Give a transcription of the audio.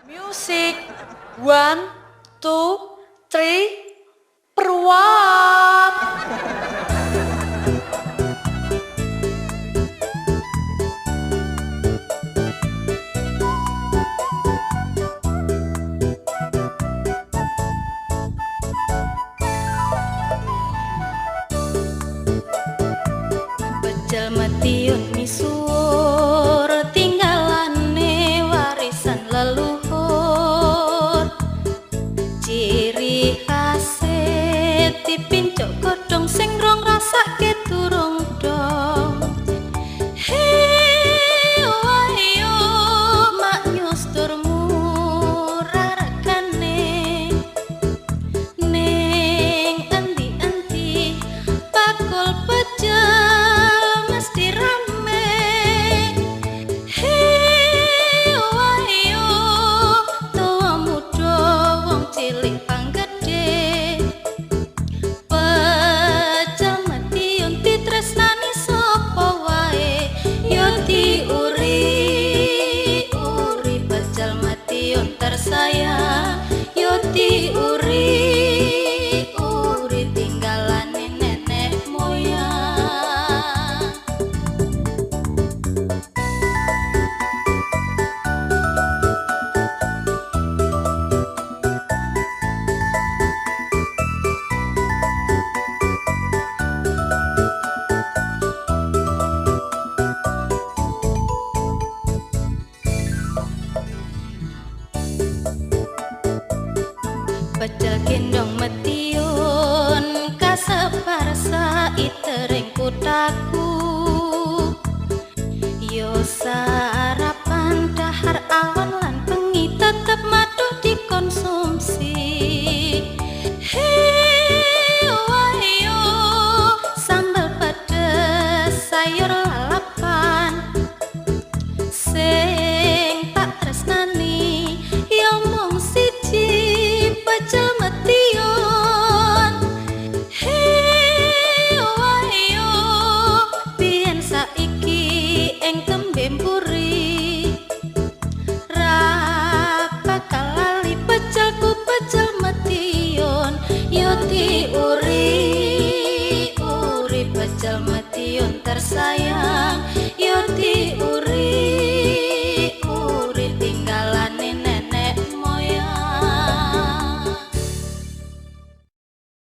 Music, one, two, three, peruap. Bejal matiun misuwur tinggalane warisan leluhur. Ciri khase dipincuk godhong sing rong rasake durung dong. Hei wayo mak nyustur murah regane ning endi-endi bakul pecel mesti rame. Hei wayo tuwa muda wong cilik panggedhe pecel matiun ditresnani sapa wae ya diuri-uri pecel matiun tersayang ya diuri-uri tinggalane nenek moyang. Pecel gendong metiun kasebar saitering kuthaku. Yo sarapan dahar awan lan bengi tetep maduh dikonsumsi. Hei wayo sambal pedes sayur lalapan sing tak tresnani yo mung siji pecel metiun. Hei wayo biyen saiki ing tembe mburi ra bakal lali pecelku pecel metiun yo diuri-uri pecel metiun tersayang yo diuri